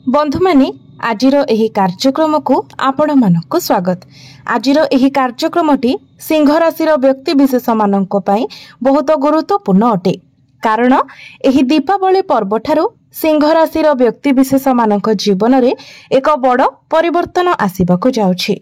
बंधु माने आजिर एही कार्यक्रम को आपण मानक स्वागत। आजिर एही कार्यक्रमटी सिंह राशि व्यक्ति विशेष मानक पई बहुत गुरुत्वपूर्ण अटे। कारण एही दीपावली पर्व ठारू सिंह राशि व्यक्ति विशेष मानक जीवन रे एक बड़ परिवर्तन आसीबाकू जाउछि।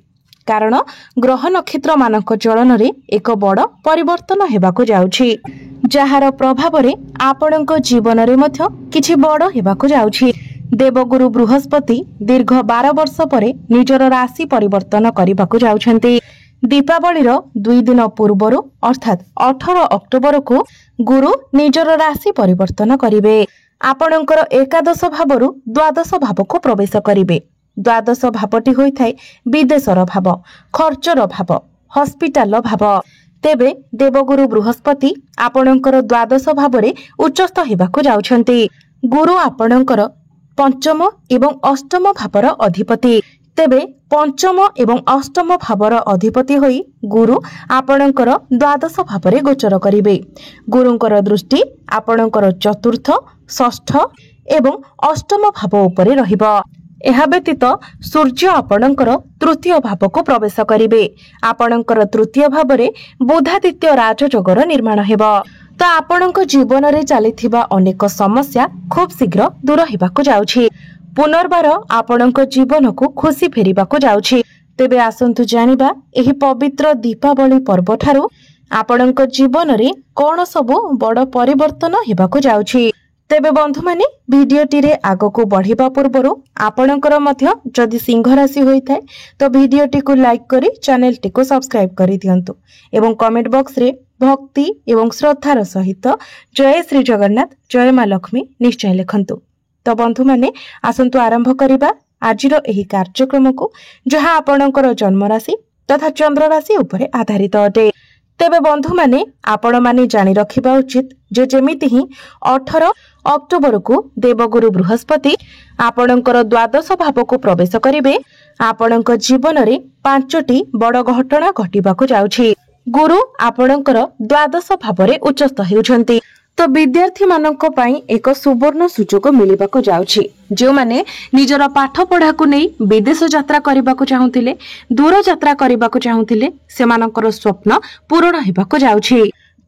कारण ग्रह नक्षत्र मानक चलन रे एक बड़ परिवर्तन हेबाकू जाउछि, जहार प्रभाव रे आपणक जीवन रे मध्य किछि बड़ हेबाकू जाउछि। देवगुरु बृहस्पति दीर्घ 12 वर्ष परे निजर राशि परिवर्तन करबाकू जाउछन्ति। दीपावली 2 दिन पूर्वरु अर्थात 18 अक्टोबर को गुरु निजर राशि परिवर्तन करिवे। आपणकर एकादश भावरु द्वादश भाव को प्रवेश करिवे। द्वादश भावटी होइथाय विदेशर भाव, खर्चर भाव, हॉस्पिटल भाव। तेबे देवगुरु बृहस्पति आपणकर द्वादश भावरे उच्चस्थ हेबाकू जाउछन्ति। गुरु आपणकर पंचम एवं अष्टम भावर अधिपति। तेबे पंचम एवं अष्टम भावर अधिपति होई गुरु आपणकर द्वादश भावरे गोचर करिवे। गुरुंकर दृष्टि आपणकर चतुर्थ, षष्ठ एवं अष्टम भाव उपरे रहिबो। एहा व्यतीत सूर्य आपणकर तृतीय भाव को प्रवेश करिवे। आपणकर तृतीय भावरे बुधादित्य राजयोगर निर्माण हेबो। तो आपणक जीवन रे चलिथिबा अनेक समस्या खूब शीघ्र दूर हेबाकू जाउछि। पुनर्बार आपणक जीवन को खुशी फेरिबाकू जाउछि। तेबे आसंतु जानिबा एही पवित्र दीपावली पर्व ठारू आपणक जीवन रे कोन सबु बड़ परिवर्तन हेबाकू जाउछि। तेबे बंधु माने भिडियोटी रे आगको बढ़िबा पूर्वरु आपणकर मध्य जदि सिंह राशि होइथाय तो भिडियोटी को लाइक करी चैनल टी को सब्सक्राइब करि दियंतु एवं कमेंट बॉक्स रे भक्ति एवं श्रद्धार सहित जय श्री जगन्नाथ, जय मां लक्ष्मी निश्चय लिखंतु। तो बंधु माने आसंतु आरंभ करिबा आजिर एही कार्यक्रम को, जहा आपणकर जन्म राशि तथा चंद्र राशि उपरे आधारित अटे। तेबे बंधु माने आपण माने जानि रखिबा उचित जे जेमिति ही 18 अक्टोबर को देवगुरु बृहस्पति आपणकर द्वादश भाव को प्रवेश करिवे। आपणक जीवन रे 5टी बड़ घटना घटिबाकू जाउछि। गुरु आपणकर द्वादश भावरे उच्चस्थ हेउछन्ति। तो विद्यार्थी मानक पई एक सुवर्ण सुजोग मिलिबाकू जाउछि। जो माने निजर पाठ पढ़ा को नै विदेश यात्रा करबाकू चाहुथिले, दूर यात्रा करबाकू चाहुथिले, सेमानकर स्वप्न पूर्ण हेबाकू जाउछि।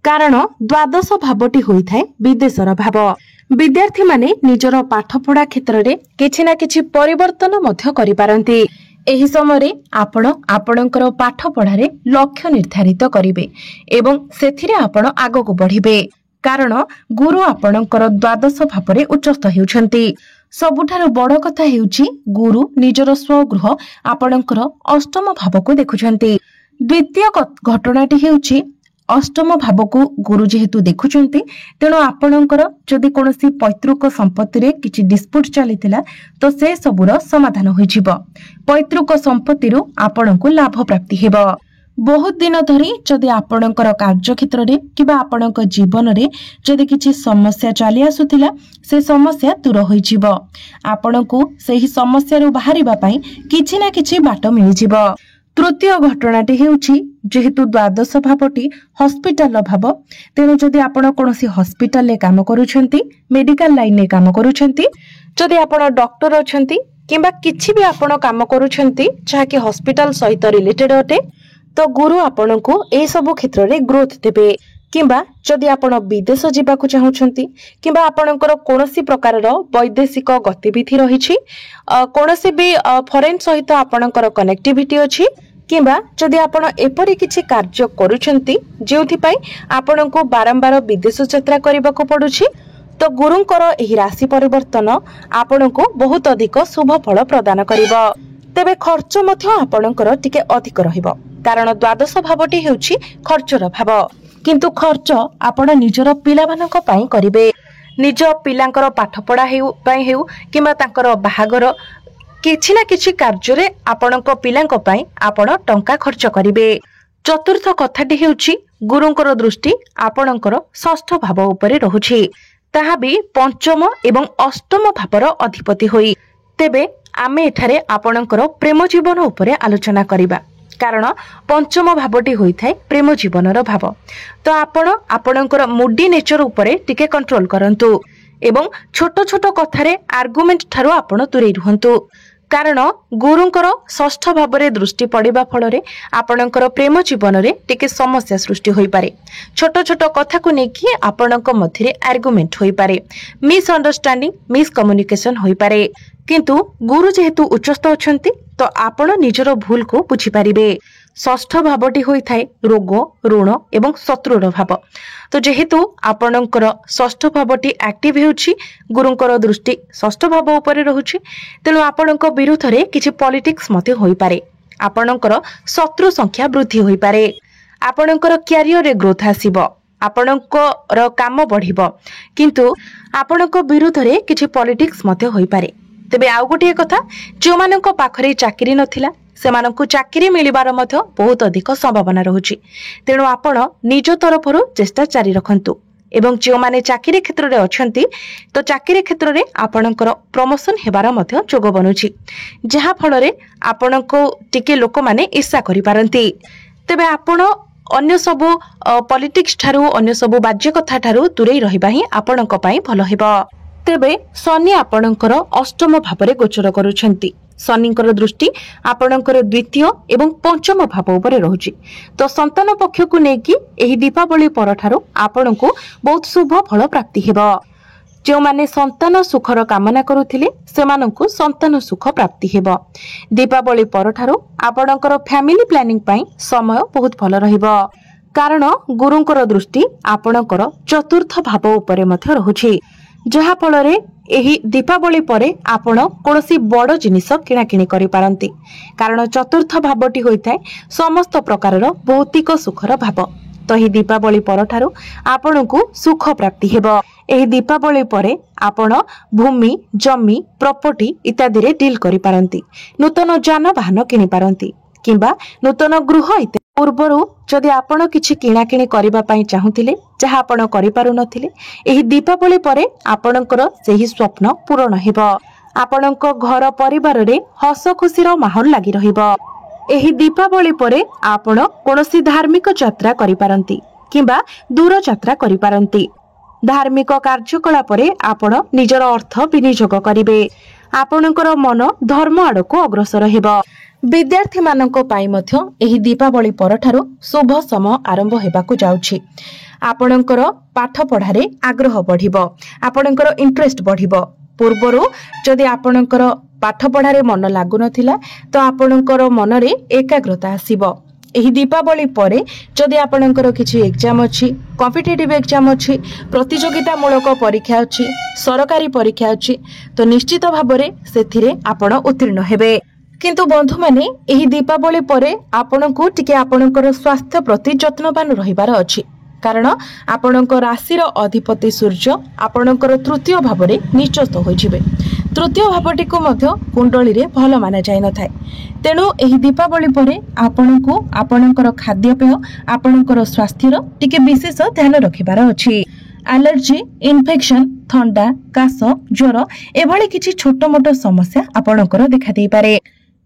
कारण द्वादश भावटी होइथाय विदेशर भाव। विद्यार्थी माने निजर पाठ पढ़ा क्षेत्र रे किछि ना किछि परिवर्तन मध्य करि पारंती। एही समय आपण आपणकर पाठ पढ़ारे लक्ष्य निर्धारित करिवे एवं सेथिरे आपण आगको बढ़िबे। कारण गुरु आपणकर द्वादश भावरे उच्चस्थ हेउछन्ति। सबुठारु बड़ कथा हेउछि गुरु निजर स्वगृह आपणकर अष्टम भाव को देखुछन्ति। द्वितीय घटनाटी हेउछि अष्टम भाव को गुरु जेहेतु देखुछन्ति, तेणु आपणकर जदि कोनोसी पैतृक संपत्ति रे किछि डिस्प्यूट चलिथिला तो से सबुर समाधान होइजिबो। पैतृक संपत्ति रु आपणको लाभ प्राप्ति हेबो। बहुत दिन धरी जदि आपणकर कार्य क्षेत्र रे किबा आपणक जीवन रे जदि किछि समस्या चली आसुथिला से समस्या दूर होइजिबो। आपणको सेही समस्या रु बाहरिबा पई किछि ना किछि बाट मिलिजिबो। तृतीय घटनाटी हेउछि जेहेतु द्वादश भावटी हॉस्पिटल भाव, तेणु जदि आपण कोनोसी हॉस्पिटल ले काम करूछंती, मेडिकल लाइन ले काम करूछंती, जदि आपण डॉक्टर अछंती किबा किछि भी आपण काम करूछंती जहा कि हॉस्पिटल सहित रिलेटेड अटे, तो गुरु आपणको ए सब क्षेत्र रे ग्रोथ देबे। किबा जदि आपण विदेश जिबाकू चाहुछंती किबा आपणकर कोनोसी प्रकार रो वैदेशिक गतिविधि रहिछि, कोनोसी भी फॉरेन सहित आपणकर कनेक्टिविटी अछि, किबा जदि आपण एपरि किछि कार्य करूछंती जेउथि पई आपणको बारंबार विदेश यात्रा करबाकू पडुछि, तो गुरुंकर एही राशि परिवर्तन आपणको बहुत अधिक शुभ फल प्रदान करिवो। तेबे खर्च मध्य आपणकर टिके अधिक रहिबो। कारण द्वादश भावटी हेउछि खर्चर भाव। किंतु खर्च आपण निजर पिलामानक पई करिवे। निज पिलांकर पाठ पढ़ा हेउ किंबा तांकर बाहागर किछि ना किछि कार्य रे आपणक पिलांक पई आपण टंका खर्च करिवे। चतुर्थ कथाटी हेउछि गुरुंकर दृष्टि आपणकर षष्ठ भाव उपरे रहुछि, ताहा भी पंचम एवं अष्टम भावर अधिपति होई। तेबे आमे एठारे आपणकर प्रेम जीवन उपरे आलोचना करिबा। कारण पंचम भावटी होइथाय प्रेम जीवनर भाव। तो आपण आपणकर मूडी नेचर उपरे टिके कंट्रोल करंतु। एवं छोट छोट कथार आर्गुमेंट ठारू आपण दूरे रुहंतु कारण गुरुंकर षष्ठ भाव में दृष्टि पड़िबा फल आपणकर प्रेम जीवन में टिके समस्या सृष्टि होई पारे। छोट छोट कथा को लेकिन आपणक मध्य आर्गुमेंट होई पारे, मिसअंडरस्टैंडिंग मिसकम्युनिकेशन होई पारे। किंतु गुरु जेहेतु उच्चस्थ अछंती तो आपण निजर भूल को बुझी पारिबे। षष्ठ भावटी होई थाए रोग ऋण एवं शत्रुर भाव। तो जेहेतु आपणकर षष्ठ भावटी एक्टिव हेउछि, गुरुंकर दृष्टि षष्ठ भाव उपरे रहुछि, तेणु आपणक विरुद्ध रे किछि पॉलिटिक्स मते होई पारे। आपणकर शत्रु संख्या वृद्धि होई पारे। आपणकर कैरियर रे ग्रोथ आसीबो, आपणकर काम बढ़िबो, किंतु आपणक विरुद्ध रे किछि पॉलिटिक्स मते होई पारे। तेबे आउ गोटे कथा, जो मानक पाखरे चाकरी नथिला सेमानंकु चाकरी मिलिबार मध्य बहुत अधिक संभावना रहुछि। तेणु आपण निज तरफरु चेष्टा जारी रखंतु एवं जो माने चाकरी क्षेत्र रे अछंती तो चाकरी क्षेत्र रे आपणकर प्रमोशन हेबार मध्य जोग बनुछि, जहा फल रे आपणको टिके लोक माने ईर्ष्या करि पारंती। तेबे आपण अन्य सबु पॉलिटिक्स ठारू अन्य सबु बाज्य कथा ठारू दूरे रहिबा ही आपणक पई भलो हेबो। तेबे शनि आपणकर अष्टम भाव में गोचर करुछंती। शनिकर दृष्टि आपणकर द्वितीय एवं पंचम भाव उपरे रहुछि। तो संतान पक्ष को लेकी एही दीपावली परठारो आपणको बहुत शुभ फल प्राप्ति हेबो। जो माने संतान सुखर कामना करुथिले सेमानंकु संतान सुख प्राप्ति हेबो। दीपावली परठारो आपणकर फैमिली प्लानिंग पई समय बहुत भल रहिबो, कारण गुरुंकर दृष्टि आपणकर चतुर्थ भाव उपरे मध्य रहुछि, जहा फल रे एही दीपावली परे आपण कोनोसी बड़ जिनिस किणाकिणी करि पारंती, कारण चतुर्थ भावटी होइथाय समस्त प्रकारर भौतिक सुखर भाव। तो ही दीपावली परठारो आपणकु सुख प्राप्ति हेबो। एही दीपावली परे आपण भूमि जमी प्रॉपर्टी इत्यादि रे डील करि पारंती, नूतन जान वाहन किनि पारंती किंबा नूतन गृह इत्यादि। पूर्वरु जदि आपण किछि किणाकिणी करिबा पई चाहुथिले जहा आपण करि पारु नथिले, एही दीपावली परे आपणकर सेही स्वप्न पूर्ण हेबो। आपणक घर परिवार रे हस खुशीर माहौल लागि रहिबो। एही दीपावली परे आपण कोनोसी धार्मिक यात्रा करि पारंती किंबा दूर यात्रा करि पारंती। धार्मिक कार्यकलाप रे आपण निजर अर्थ विनियोग करिवे। आपणकर मन धर्म आडको अग्रसर हेबो। विद्यार्थी मानक पाई मध्य एही दीपावली परठारो शुभ समय आरंभ हेबाकु जाउछि। आपणकर पाठ पढ़ारे आग्रह बढ़िबो, आपणकर इंटरेस्ट बढ़िबो। पूर्वरु जदि आपणकर पाठ पढ़ारे मन लागु नथिला तो आपणकर मन रे एकाग्रता आसीबो। एही दीपावली परे जदि आपणकर किछि एग्जाम अछि, कॉम्पिटिटिव एग्जाम अछि, प्रतियोगिता मूलक परीक्षा अछि, सरकारी परीक्षा अछि, तो निश्चित भाबरे सेथिरे आपण उत्तीर्ण हेबे। किंतु बंधु माने एही दीपावली परे आपणको टिके आपणकर स्वास्थ्य प्रति जत्नवान रहिबार अछि, कारण आपणकर राशिर अधिपति सूर्य आपणकर तृतीय भावरे निचस्थ होइजिबे। तृतीय भावटी को मध्य कुंडली रे भल माना जाय न थाए। तेणु एही दीपावली परे आपणको आपणकर खाद्यपेय आपणकर स्वास्थ्यर टिके विशेष ध्यान रखिबार अछि। एलर्जी इन्फेक्शन थंडा काश ज्वर एभली किछि छोट मोट समस्या आपणकर देखा देई पारे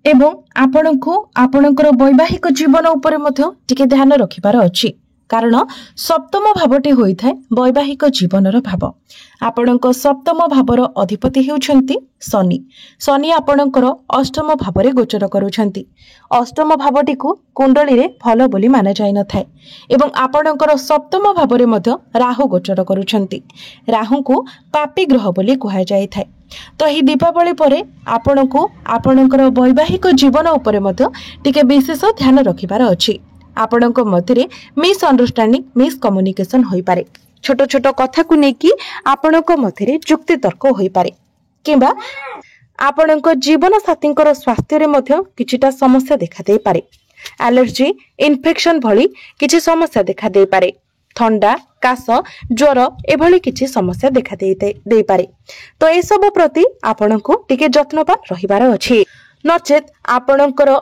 एवं आपणको आपणकर वैवाहिक जीवन उपरे मध्य टिके ध्यान रखिबार अछि, कारण सप्तम भावटी होइथाय वैवाहिक जीवनर भाव। आपणक सप्तम भावर अधिपति हेउछंती शनि। शनि आपणकर अष्टम भावरे गोचर करूछंती। अष्टम भावटी को कुंडली रे भल बोली माना जाय न थाए एवं आपणकर सप्तम भावरे मध्य राहु गोचर करूछंती। राहु को पापी ग्रह बोली कुहा जाय थाए। तो ही दीपावली परे आपणको आपणकर वैवाहिक जीवन उपरे मध्य टिके विशेष ध्यान रखिबार अछि। आपणक मध्यरे मिसअंडरस्टैंडिंग मिसकम्युनिकेशन होई पारे। छोट छोट कथा को नेकी आपणक मध्यरे जुक्ति तर्क होई पारे किंबा आपणक जीवन साथींकर स्वास्थ्य रे मध्य किछिटा समस्या देखा दे पारे। एलर्जी इन्फेक्शन भली किछि समस्या देखा दे पारे। थंडा काश ज्वर एभली किछि समस्या देखा दे पारे। तो ए सब प्रति आपणको टिके जत्नवान रहिबार अछि, नचेत आपणकर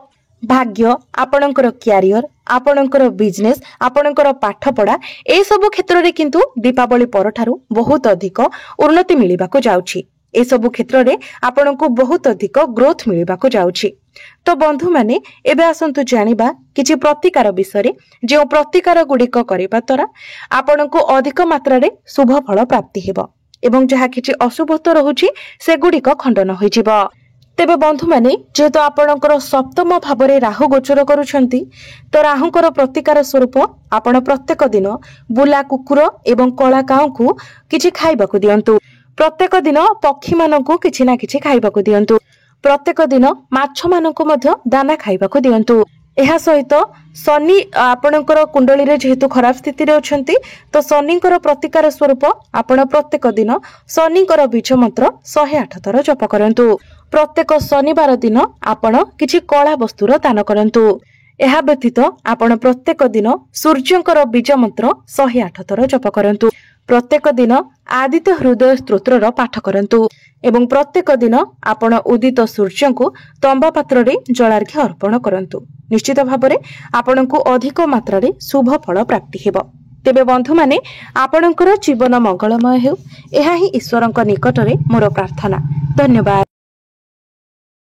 भाग्य आपणकर कैरियर आपणकर बिजनेस आपणकर पाठ पढ़ा ए सब क्षेत्र रे किंतु दीपावली परठारु बहुत अधिक उन्नति मिलिबाको जाउछि। ए सब क्षेत्र रे आपणको बहुत अधिक ग्रोथ मिलिबाको जाउछि। तो बंधु माने एबे आसंतु जानिबा किछि प्रतिकार विषय रे, जे प्रतिकार गुडिक करिबा तरा आपणको अधिक मात्रा रे शुभ फल प्राप्ति हेबो। ଏବଂ ଯାହା କିଛି ଅଶୁଭତ୍ୱ ରହୁଛି ସେଗୁଡ଼ିକ ଖଣ୍ଡନ ହୋଇଯିବ। ତେବେ ବନ୍ଧୁମାନେ, ଯେହେତୁ ଆପଣଙ୍କର ସପ୍ତମ ଭାବରେ ରାହୁ ଗୋଚର କରୁଛନ୍ତି, ତ ରାହୁଙ୍କର ପ୍ରତିକାର ସ୍ୱରୂପ ଆପଣ ପ୍ରତ୍ୟେକ ଦିନ ବୁଲା କୁକୁର ଏବଂ କଳା କାଉଙ୍କୁ କିଛି ଖାଇବାକୁ ଦିଅନ୍ତୁ। ପ୍ରତ୍ୟେକ ଦିନ ପକ୍ଷୀମାନଙ୍କୁ କିଛି ନା କିଛି ଖାଇବାକୁ ଦିଅନ୍ତୁ। ପ୍ରତ୍ୟେକ ଦିନ ମାଛମାନଙ୍କୁ ମଧ୍ୟ ଦାନା ଖାଇବାକୁ ଦିଅନ୍ତୁ। ଏହା ସହିତ ଶନି ଆପଣଙ୍କର କୁଣ୍ଡଳୀରେ ଯେହେତୁ ଖରାପ ସ୍ଥିତିରେ ଅଛନ୍ତି, ତ ଶନିଙ୍କର ପ୍ରତିକାର ସ୍ୱରୂପ ଆପଣ ପ୍ରତ୍ୟେକ ଦିନ ଶନିଙ୍କର ବୀଜ ମନ୍ତ୍ର 108 ଥର ଜପ କରନ୍ତୁ। ପ୍ରତ୍ୟେକ ଶନିବାର ଦିନ ଆପଣ କିଛି କଳା ବସ୍ତୁର ଦାନ କରନ୍ତୁ। ଏହା ବ୍ୟତୀତ ଆପଣ ପ୍ରତ୍ୟେକ ଦିନ ସୂର୍ଯ୍ୟଙ୍କର ବୀଜ ମନ୍ତ୍ର 108 ଥର ଜପ କରନ୍ତୁ। ପ୍ରତ୍ୟେକ ଦିନ ଆଦିତ୍ୟ ହୃଦୟ ସ୍ତୋତ୍ରର ପାଠ କରନ୍ତୁ ଏବଂ ପ୍ରତ୍ୟେକ ଦିନ ଆପଣ ଉଦିତ ସୂର୍ଯ୍ୟଙ୍କୁ ତମ୍ବା ପାତ୍ରରେ ଜଳାର୍ଘ୍ୟ ଅର୍ପଣ କରନ୍ତୁ। ନିଶ୍ଚିତ ଭାବରେ ଆପଣଙ୍କୁ ଅଧିକ ମାତ୍ରାରେ ଶୁଭ ଫଳ ପ୍ରାପ୍ତି ହେବ। ତେବେ ବନ୍ଧୁମାନେ, ଆପଣଙ୍କର ଜୀବନ ମଙ୍ଗଳମୟ ହେଉ, ଏହା ହିଁ ଈଶ୍ୱରଙ୍କ ନିକଟରେ ମୋର ପ୍ରାର୍ଥନା। ଧନ୍ୟବାଦ।